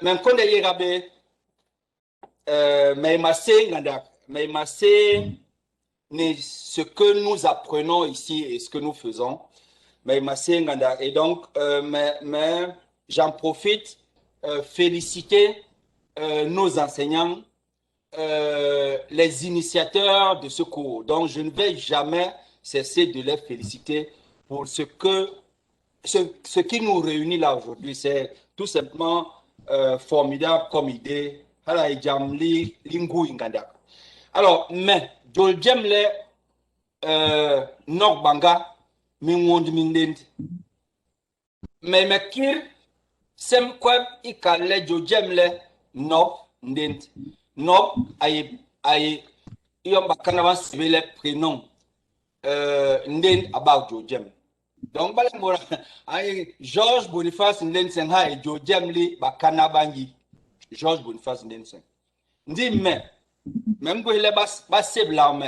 même quand il y a mais ce que nous apprenons ici et ce que nous faisons, et donc, mais j'en profite, féliciter nos enseignants, les initiateurs de ce cours. Donc, je ne vais jamais cesser de les féliciter pour ce qui nous réunit là aujourd'hui. C'est tout simplement formidable comme idée. Alors, mais, Joljemle Norbanga, Mingwond Mindend, mais Mekir, Semkweb Ikale Jojemle Nob Ndend. Nob aye Yomba Kanavan Sibele prénom Ndend about Jojem. Donc, Georges Boniface Ndensen et Jojem Li Bakanabangi. Georges Boniface Ndensen. Ndi mais, même que les basse blancs,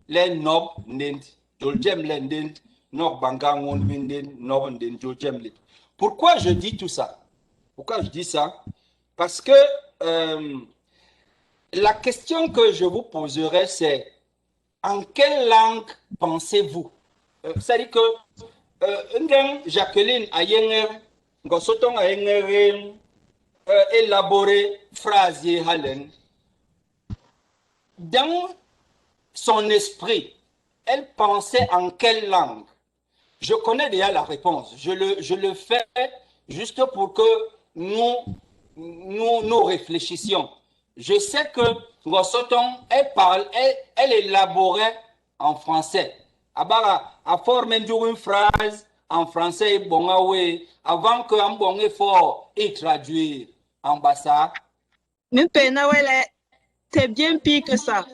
les nob Ndend, Jojem Le Ndend, Nok Bangang Ndend, Nob Ndend, Jojem Li. Pourquoi je dis tout ça? Pourquoi je dis ça? Parce que la question que je vous poserai, c'est en quelle langue pensez-vous? C'est-à-dire que Jacqueline Ayenger, Gosoton Ayenger, élaboré phrase Halen. Dans son esprit, elle pensait en quelle langue? Je connais déjà la réponse. Je le fais juste pour que nous réfléchissions. Je sais que Gosoton, elle élaborait en français. À former une phrase en français, bon, avant que un bon effort et traduire en bassa. C'est bien pire que ça.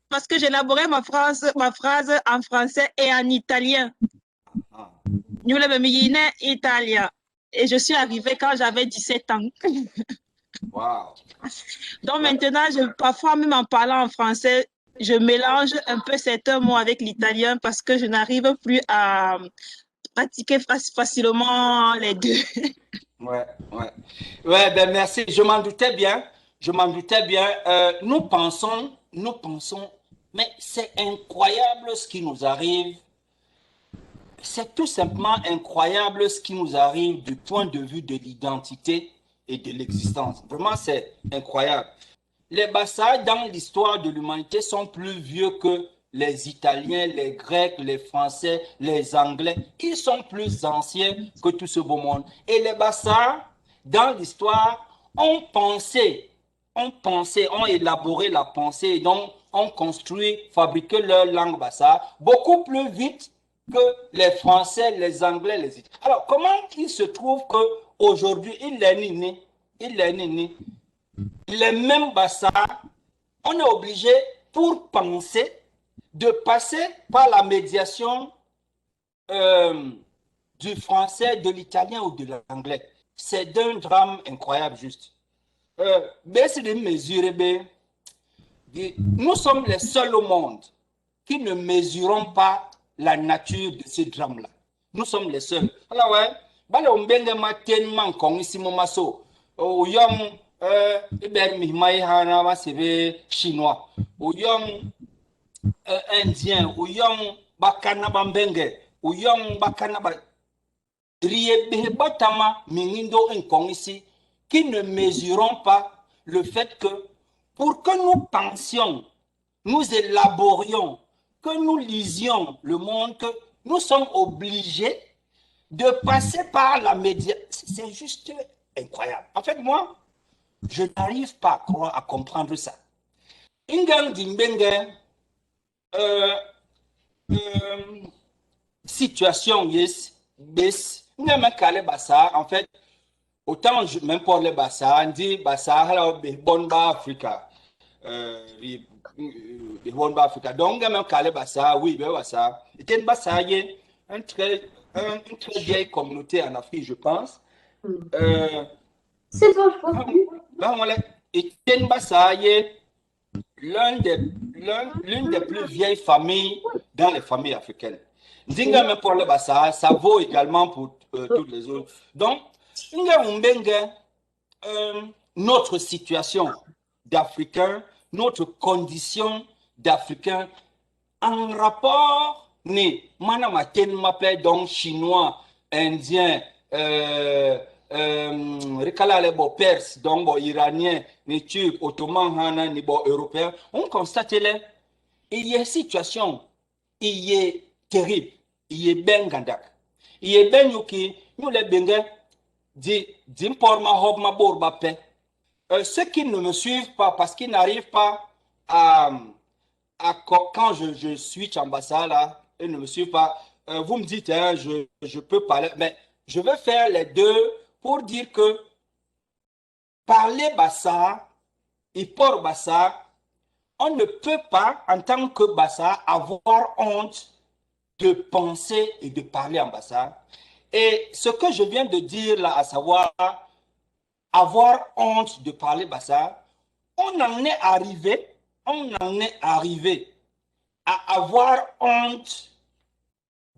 Parce que j'élaborais ma phrase en français et en italien. Nous l'avons mis en italien. Et je suis arrivée quand j'avais 17 ans. Wow. Donc maintenant, parfois même en parlant en français, je mélange un peu certains mots avec l'italien parce que je n'arrive plus à pratiquer facilement les deux. Ouais, ben merci. Je m'en doutais bien. Nous pensons, mais c'est incroyable ce qui nous arrive. C'est tout simplement incroyable ce qui nous arrive du point de vue de l'identité et de l'existence. Vraiment, c'est incroyable. Les Bassa, dans l'histoire de l'humanité, sont plus vieux que les Italiens, les Grecs, les Français, les Anglais. Ils sont plus anciens que tout ce beau monde. Et les Bassa, dans l'histoire, ont élaboré la pensée, et donc ont construit, fabriqué leur langue Bassa beaucoup plus vite que les Français, les Anglais, les Italiens. Alors, comment il se trouve qu'aujourd'hui, il est né, les mêmes Bassa, on est obligé, pour penser, de passer par la médiation du français, de l'italien ou de l'anglais. C'est d'un drame incroyable, juste. Nous sommes les seuls au monde qui ne mesurons pas la nature de ce drame-là. Nous sommes les seuls. Alors, ouais, on ma tellement con ici, mon masso. Au yom, chinois. Au yom, indien. Au yom, bakana bambenge. Au yom, bakana ba. Batama, mingindo, incon ici, qui ne mesurons pas le fait que pour que nous pensions, nous élaborions, que nous lisions le monde, que nous sommes obligés de passer par la médiation. C'est juste incroyable. En fait, moi, je n'arrive pas à comprendre ça. Ingang Dimbenge, situation, yes, bes, en fait, autant même pour les Bassa, on dit Bassa, bon Africa. Africa. Donc, même Calais Bassa, oui, Bassa. Et une Bassa, une très vieille communauté en Afrique, je pense. C'est bon, je pense. Et une Bassa, l'une des plus vieilles familles dans les familles africaines. Dinga même pour les Bassa, ça vaut également pour toutes les autres. Donc, Inga Umbenga, notre situation d'Africains, notre condition d'Africains en rapport ni manama ken m'appelle donc chinois, indien, recalale bo perse, donc bo iranien, ni turc, ottoman hana ni bo européen, on constate là il y a une situation, il est terrible, il est ben gandak, il est ben yuki, nous les benga d'import ma hob ma borba paix. Ceux qui ne me suivent pas parce qu'ils n'arrivent pas quand je switch ambassade là, ils ne me suivent pas, vous me dites, hein, je peux parler, mais je vais faire les deux pour dire que parler Bassa et port Bassa, on ne peut pas, en tant que Bassa, avoir honte de penser et de parler en Bassa. Et ce que je viens de dire là, à savoir avoir honte de parler Bassa, on en est arrivé à avoir honte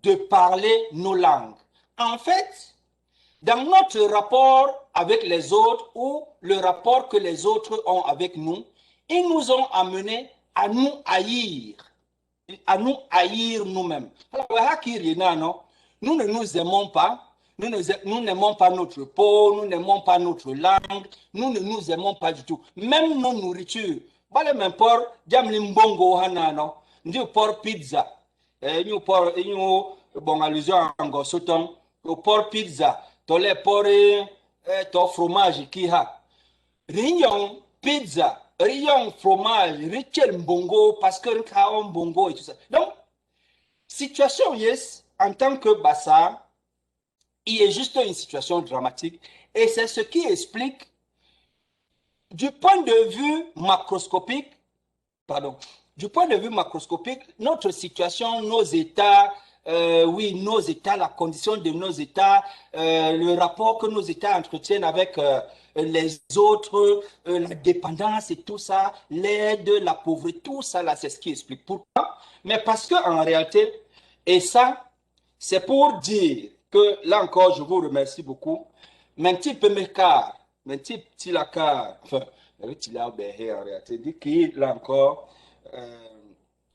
de parler nos langues. En fait, dans notre rapport avec les autres ou le rapport que les autres ont avec nous, ils nous ont amenés à nous haïr nous-mêmes. Nous ne nous aimons pas, nous n'aimons pas notre peau, nous n'aimons pas notre langue, nous ne nous aimons pas du tout. Même nos nourritures. Bale men por jamli mbongo hanano, ndi por pizza. Ñu por ñu bon allusion en soton, por pizza, to le por to fromage ki ha. Rion pizza, rion fromage, richel mbongo parce que on mbongo et tout ça. Donc situation yes en tant que Bassa, il est juste une situation dramatique et c'est ce qui explique du point de vue macroscopique, notre situation, nos états, nos états, la condition de nos états, le rapport que nos états entretiennent avec les autres, la dépendance et tout ça, l'aide, la pauvreté, tout ça, là, c'est ce qui explique pourquoi. Mais parce qu'en réalité, et ça, c'est pour dire que, là encore, je vous remercie beaucoup, Menti Pemekar, Menti Tilakar, enfin, en réalité, dit que là encore,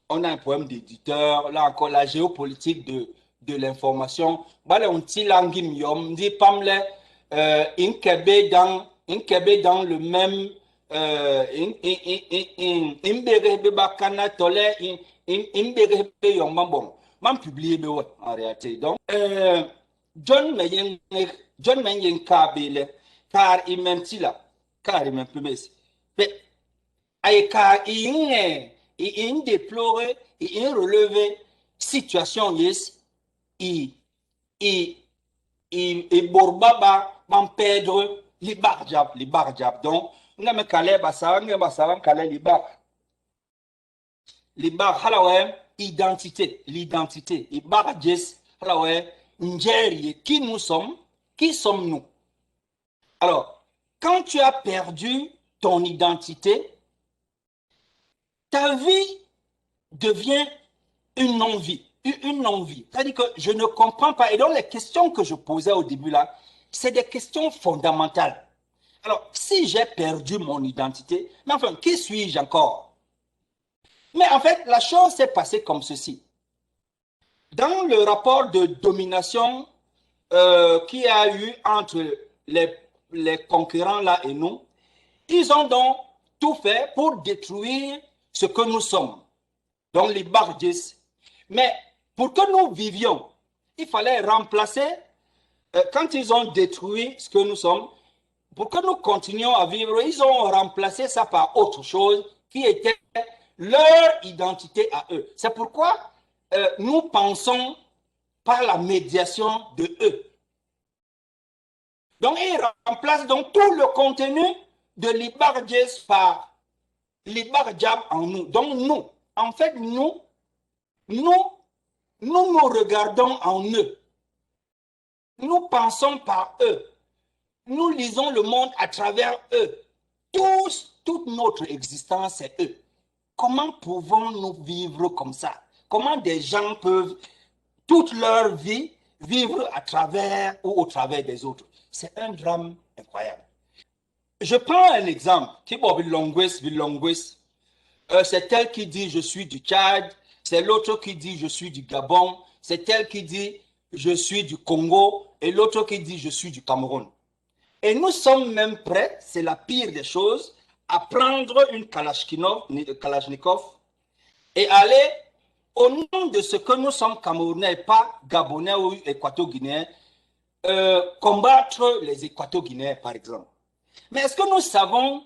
on a un problème d'éditeur, là encore, la géopolitique de l'information. On tilangim yom, dit Pamle, inkebe dans le même, imberebe bakana tole, imberebe yom bon. M'en publié en réalité. Donc, John Menyen Kabele, car il m'aime là, car il m'aime plus. Mais, car il déplore, il relevé situation, yes, il borbaba, m'en perdre, les barjab. Donc, on a me calé, bassa, on a calé les bar, halawe, l'identité, et barjes, halawe, njeri, qui nous sommes, qui sommes-nous? Alors, quand tu as perdu ton identité, ta vie devient une non-vie. C'est-à-dire que je ne comprends pas. Et donc, les questions que je posais au début là, c'est des questions fondamentales. Alors, si j'ai perdu mon identité, mais enfin, qui suis-je encore? Mais en fait, la chose s'est passée comme ceci. Dans le rapport de domination qu'il y a eu entre les concurrents là et nous, ils ont donc tout fait pour détruire ce que nous sommes. Donc les Bardis. Mais pour que nous vivions, il fallait remplacer, quand ils ont détruit ce que nous sommes, pour que nous continuions à vivre, ils ont remplacé ça par autre chose qui était leur identité à eux. C'est pourquoi nous pensons par la médiation de eux. Donc, ils remplacent donc tout le contenu de l'Ibarjes par l'Ibarjab en nous. Donc, nous, en fait, nous regardons en eux. Nous pensons par eux. Nous lisons le monde à travers eux. Toute notre existence, c'est eux. Comment pouvons-nous vivre comme ça? Comment des gens peuvent toute leur vie vivre à travers ou au travers des autres? C'est un drame incroyable. Je prends un exemple. C'est tel qui dit je suis du Tchad, c'est l'autre qui dit je suis du Gabon, c'est tel qui dit je suis du Congo et l'autre qui dit je suis du Cameroun. Et nous sommes même prêts, c'est la pire des choses, à prendre une Kalachnikov et aller, au nom de ce que nous sommes Camerounais et pas Gabonais ou Équato-Guinéens, combattre les Équato-Guinéens, par exemple. Mais est-ce que nous savons,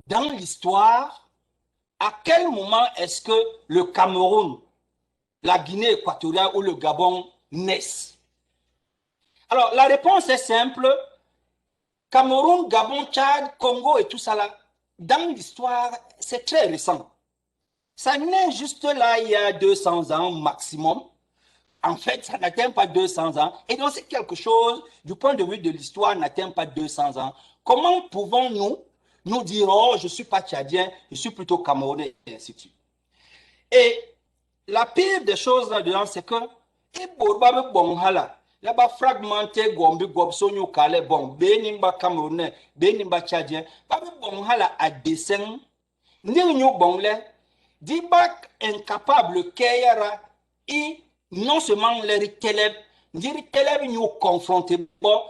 dans l'histoire, à quel moment est-ce que le Cameroun, la Guinée équatoriale ou le Gabon naissent? Alors, la réponse est simple. Cameroun, Gabon, Tchad, Congo et tout ça là, dans l'histoire, c'est très récent. Ça naît juste là il y a 200 ans maximum. En fait, ça n'atteint pas 200 ans. Et donc, c'est quelque chose, du point de vue de l'histoire, n'atteint pas 200 ans. Comment pouvons-nous nous dire, oh, je ne suis pas tchadien, je suis plutôt camerounais, et ainsi de suite. Et la pire des choses là-dedans, c'est que, là-bas fragmenté, gombi, gobsonyo, kale, bon, benimba camerounais, benimba tchadien, babi bon hala à dessin, n'irnyo bon le, dibak incapable kayara, et non seulement les télèbres, les télèbres nous confrontent, bon,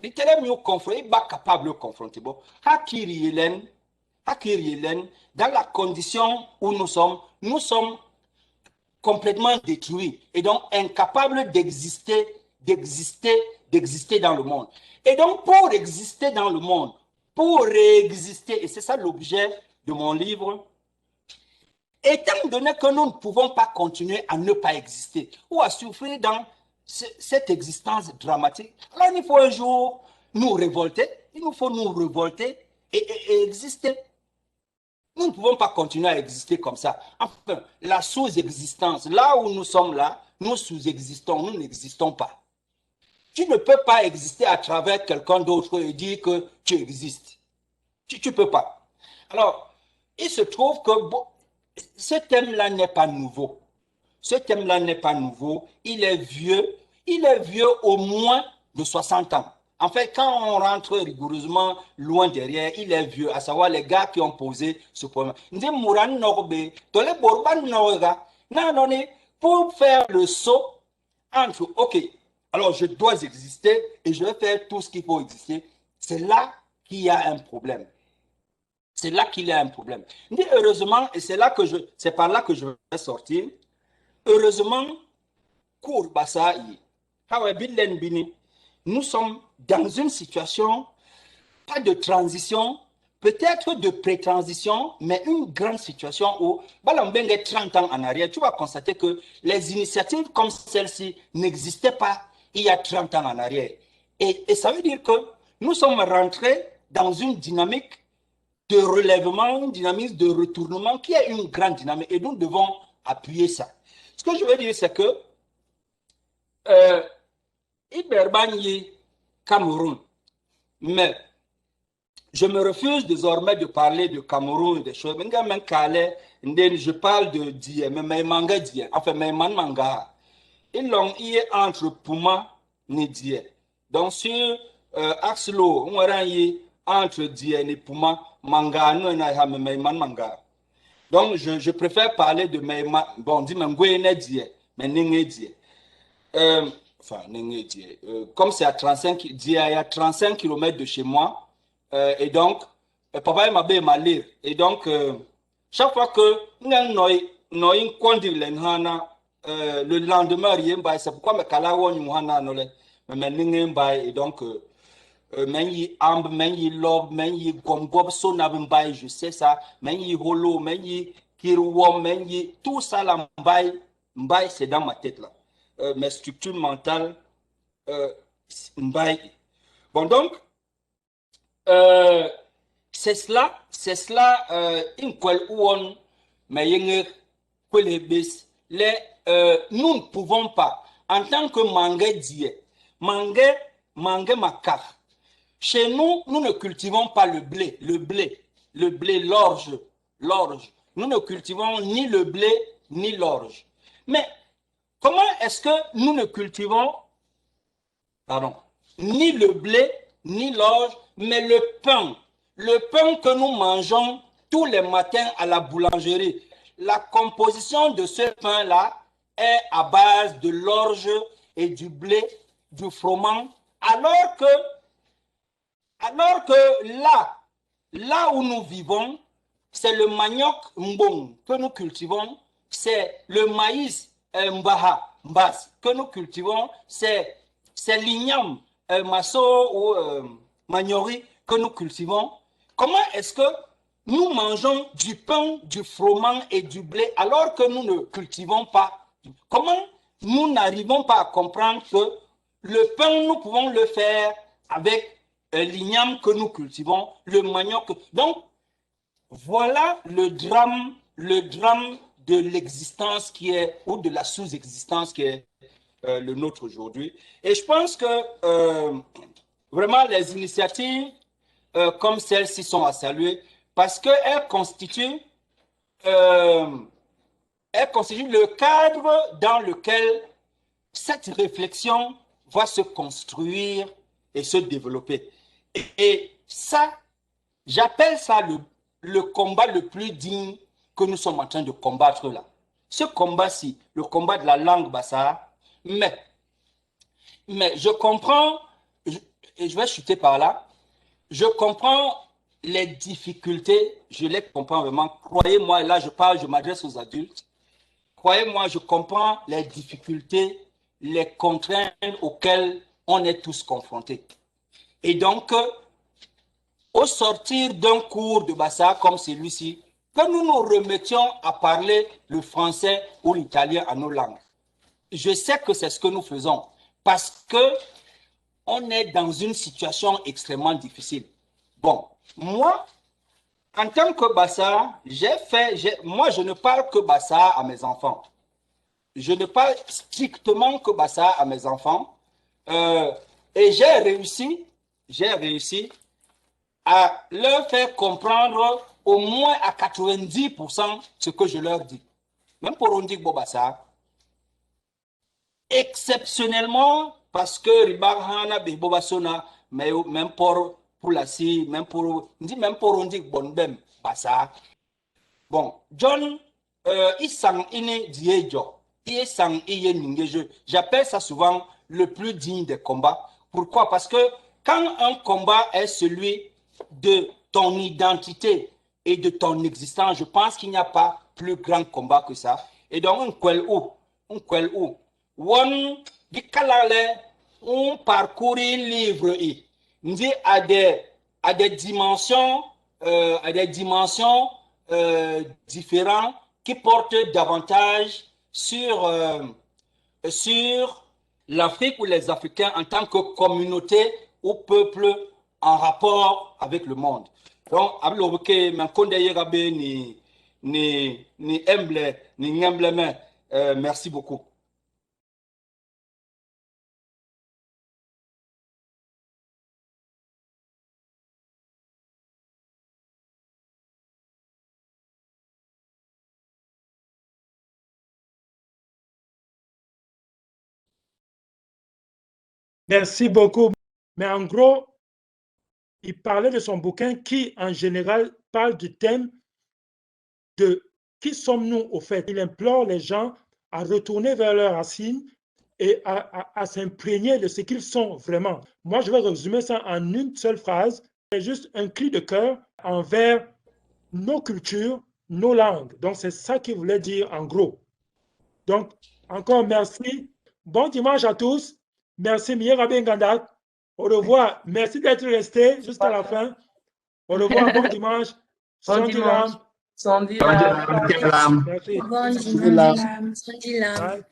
les télèbres nous confrontent, ils sont capables de confronter, bon, Hakiri Helen, dans la condition où nous sommes complètement détruits et donc incapables d'exister dans le monde. Et donc, pour exister dans le monde, pour réexister, et c'est ça l'objet de mon livre, étant donné que nous ne pouvons pas continuer à ne pas exister ou à souffrir dans cette existence dramatique, alors il faut un jour nous révolter, il nous faut nous révolter et exister. Nous ne pouvons pas continuer à exister comme ça. Enfin, la sous-existence, là où nous sommes là, nous sous-existons, nous n'existons pas. Tu ne peux pas exister à travers quelqu'un d'autre et dire que tu existes. Tu ne peux pas. Alors, il se trouve que bon, ce thème-là n'est pas nouveau. Ce thème-là n'est pas nouveau. Il est vieux. Il est vieux au moins de 60 ans. En fait, quand on rentre rigoureusement loin derrière, il est vieux, à savoir les gars qui ont posé ce problème. Pour faire le saut entre, OK, alors je dois exister et je vais faire tout ce qu'il faut exister, c'est là qu'il y a un problème. C'est là qu'il y a un problème. Heureusement, et c'est par là que je vais sortir, heureusement, nous sommes dans une situation, pas de transition, peut-être de pré-transition, mais une grande situation où, 30 ans en arrière, tu vas constater que les initiatives comme celle-ci n'existaient pas il y a 30 ans en arrière. Et ça veut dire que nous sommes rentrés dans une dynamique de relèvement, une dynamique de retournement qui est une grande dynamique et nous devons appuyer ça. Ce que je veux dire, c'est que Iberbani, Cameroun, mais je me refuse désormais de parler de Cameroun et des choses. Je parle de Dieu, mais manga Dieu, enfin, mais manga. Ils l'ont eu entre Puma et Dieu. Donc, sur Axlo, on a eu entre Dieu et Puma, manga, nous, on a eu manga. Donc, je préfère parler de Meima. Bon, dit Mengoué Dieu, mais Ningé Dieu. Enfin, comme c'est à 35, il y a 35 km de chez moi, et donc, papa m'a bien malé. Et donc, chaque fois que le lendemain, c'est pourquoi je et donc, je sais ça, tout ça, c'est dans ma tête là. Mes structures mentales, bon donc, c'est cela, nous ne pouvons pas, en tant que mangé makar. Chez nous, nous ne cultivons pas le blé, l'orge. Nous ne cultivons ni le blé, ni l'orge. Mais comment est-ce que nous ne cultivons, ni le blé, ni l'orge, mais le pain? le pain que nous mangeons tous les matins à la boulangerie, la composition de ce pain-là est à base de l'orge et du blé, du froment, alors que là où nous vivons, c'est le manioc mbong que nous cultivons, c'est le maïs mbas que nous cultivons, c'est l'igname masso ou maniori que nous cultivons. Comment est-ce que nous mangeons du pain, du froment et du blé alors que nous ne cultivons pas? Comment nous n'arrivons pas à comprendre que le pain, nous pouvons le faire avec l'igname que nous cultivons, le manioc. Donc, voilà le drame de l'existence qui est, ou de la sous-existence qui est le nôtre aujourd'hui. Et je pense que vraiment les initiatives comme celle-ci sont à saluer parce qu'elles constituent le cadre dans lequel cette réflexion va se construire et se développer. Et ça, j'appelle ça le combat le plus digne que nous sommes en train de combattre là. Ce combat-ci, le combat de la langue bassa, mais je comprends, et je vais chuter par là, je comprends les difficultés, je les comprends vraiment. Croyez-moi, là je parle, je m'adresse aux adultes. Croyez-moi, je comprends les difficultés, les contraintes auxquelles on est tous confrontés. Et donc, au sortir d'un cours de Bassa comme celui-ci, que nous nous remettions à parler le français ou l'italien à nos langues. Je sais que c'est ce que nous faisons parce que on est dans une situation extrêmement difficile. Bon, moi, en tant que Bassa, moi je ne parle que Bassa à mes enfants. Je ne parle strictement que Bassa à mes enfants. Et j'ai réussi à leur faire comprendre au moins à 90% ce que je leur dis. Même pour Ondik Bobassa, exceptionnellement, parce que Ribarhana Bobasona, mais même pour Lassi, même pour Ondik Bonbem Bassa. Bon, John, Isang Ine Diejo, Isang Iye Ningeje, j'appelle ça souvent le plus digne des combats. Pourquoi? Parce que quand un combat est celui de ton identité et de ton existence, je pense qu'il n'y a pas plus grand combat que ça. Et donc, on parcourt livre à des dimensions, différentes qui portent davantage sur l'Afrique ou les Africains en tant que communauté ou peuple en rapport avec le monde. Donc, merci beaucoup. Merci beaucoup. Mais en gros, il parlait de son bouquin qui, en général, parle du thème de qui sommes-nous au fait. Il implore les gens à retourner vers leurs racines et à s'imprégner de ce qu'ils sont vraiment. Moi, je vais résumer ça en une seule phrase. C'est juste un cri de cœur envers nos cultures, nos langues. Donc, c'est ça qu'il voulait dire en gros. Donc, encore merci. Bon dimanche à tous. Merci, Miera Bengandak. Au revoir. Merci d'être resté jusqu'à la fin. Au revoir. Bon dimanche. Bon dimanche. Merci. Bon dimanche. Bye.